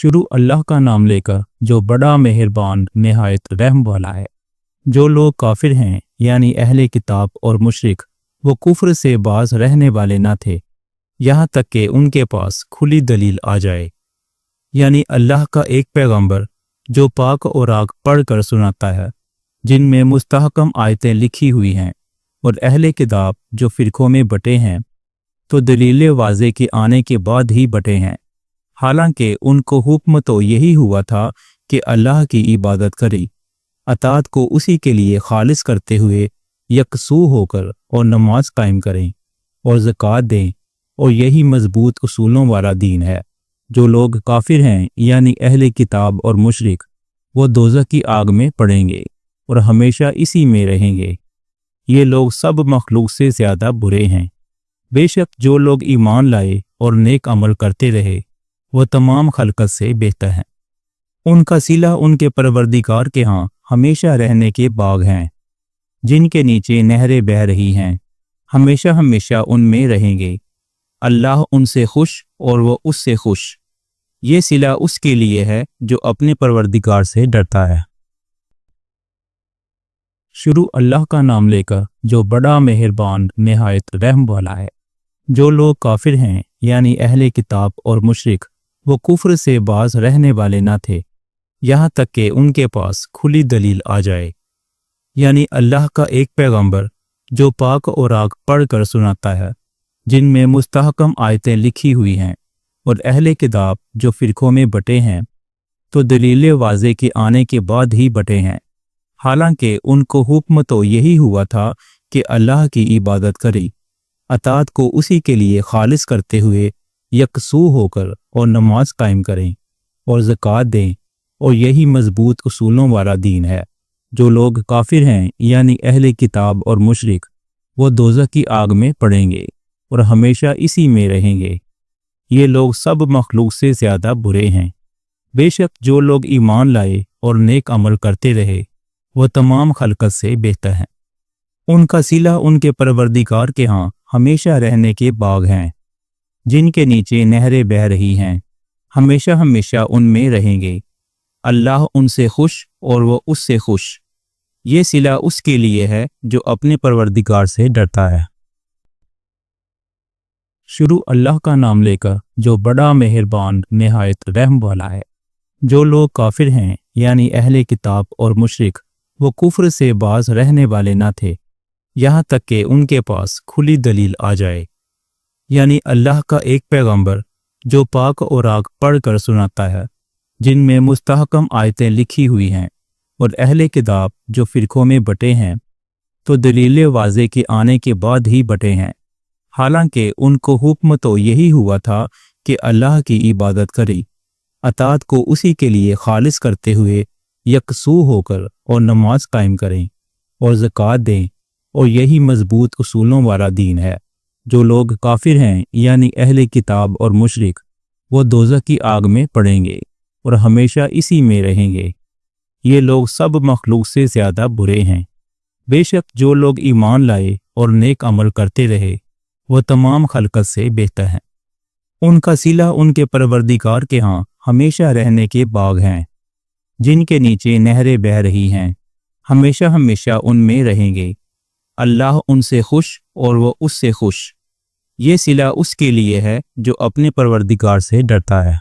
शुरू अल्लाह का नाम लेकर जो बड़ा मेहरबान निहायत रहम वाला है। जो लोग काफिर हैं यानी अहले किताब और मुशरिक, वो कुफ्र से बाज रहने वाले न थे यहाँ तक कि उनके पास खुली दलील आ जाए। यानी अल्लाह का एक पैगंबर जो पाक और आग पढ़ कर सुनाता है, जिनमें मुस्तहकम आयतें लिखी हुई हैं, और अहले किताब जो फिरकों में बटे हैं तो दलील वाज़े के आने के बाद ही बटे हैं। हालांकि उनको हुक्म तो यही हुआ था कि अल्लाह की इबादत करें, अतात को उसी के लिए खालिस करते हुए यकसू होकर और नमाज कायम करें और ज़कात दें, और यही मजबूत उसूलों वाला दीन है। जो लोग काफिर हैं यानी अहले किताब और मुशरिक, वो दोज़ख की आग में पड़ेंगे और हमेशा इसी में रहेंगे। ये लोग सब मखलूक से ज़्यादा बुरे हैं। बेशक जो लोग ईमान लाए और नेक अमल करते रहे, वो तमाम खलकत से बेहतर हैं। उनका सिला उनके परवरदिगार के यहाँ हमेशा रहने के बाग हैं, जिनके नीचे नहरें बह रही हैं, हमेशा हमेशा उनमें रहेंगे। अल्लाह उनसे खुश और वो उससे खुश। ये सिला उसके लिए है जो अपने परवरदिगार से डरता है। शुरू अल्लाह का नाम लेकर जो बड़ा मेहरबान निहायत रहम वाला है। जो लोग काफिर हैं यानी अहले किताब और मुशरिक, वो कुफ्र से बाज रहने वाले न थे यहाँ तक कि उनके पास खुली दलील आ जाए। यानी अल्लाह का एक पैगंबर जो पाक और आग पढ़ कर सुनाता है, जिनमें मुस्तहकम आयतें लिखी हुई हैं, और अहले किताब जो फिरकों में बटे हैं तो दलील वाज़े के आने के बाद ही बटे हैं। हालांकि उनको हुक्म तो यही हुआ था कि अल्लाह की इबादत करें, अतात को उसी के लिए खालिस करते हुए यकसू होकर और नमाज कायम करें और ज़कात दें, और यही मजबूत उसूलों वाला दीन है। जो लोग काफिर हैं यानी अहले किताब और मुशरिक, वो दोज़ख की आग में पड़ेंगे और हमेशा इसी में रहेंगे। ये लोग सब मखलूक से ज़्यादा बुरे हैं। बेशक जो लोग ईमान लाए और नेक अमल करते रहे, वो तमाम खलकत से बेहतर हैं। उनका सिला उनके परवरदिगार के यहाँ हमेशा रहने के बाग हैं, जिनके नीचे नहरें बह रही हैं, हमेशा हमेशा उनमें रहेंगे। अल्लाह उनसे खुश और वो उससे खुश। ये सिला उसके लिए है जो अपने परवरदिगार से डरता है। शुरू अल्लाह का नाम लेकर जो बड़ा मेहरबान निहायत रहम वाला है। जो लोग काफिर हैं यानी अहले किताब और मुशरिक, वो कुफ्र से बाज रहने वाले न थे यहाँ तक कि उनके पास खुली दलील आ जाए। यानी अल्लाह का एक पैगंबर जो पाक और आग पढ़ कर सुनाता है, जिनमें मुस्तहकम आयतें लिखी हुई हैं, और अहले किताब जो फिरकों में बटे हैं तो दलील वाज़े के आने के बाद ही बटे हैं। हालांकि उनको हुक्म तो यही हुआ था कि अल्लाह की इबादत करें, अतात को उसी के लिए खालिस करते हुए यकसू होकर और नमाज कायम करें और ज़कात दें, और यही मजबूत उसूलों वाला दीन है। जो लोग काफिर हैं यानी अहले किताब और मुशरिक, वो दोज़ख की आग में पड़ेंगे और हमेशा इसी में रहेंगे। ये लोग सब मखलूक से ज़्यादा बुरे हैं। बेशक जो लोग ईमान लाए और नेक अमल करते रहे, वो तमाम खलकत से बेहतर हैं। उनका सिला उनके परवरदिगार के यहाँ हमेशा रहने के बाग हैं, जिनके नीचे नहरें बह रही हैं, हमेशा हमेशा उनमें रहेंगे। अल्लाह उनसे खुश और वो उससे खुश। ये सिला उसके लिए है जो अपने परवरदिगार से डरता है।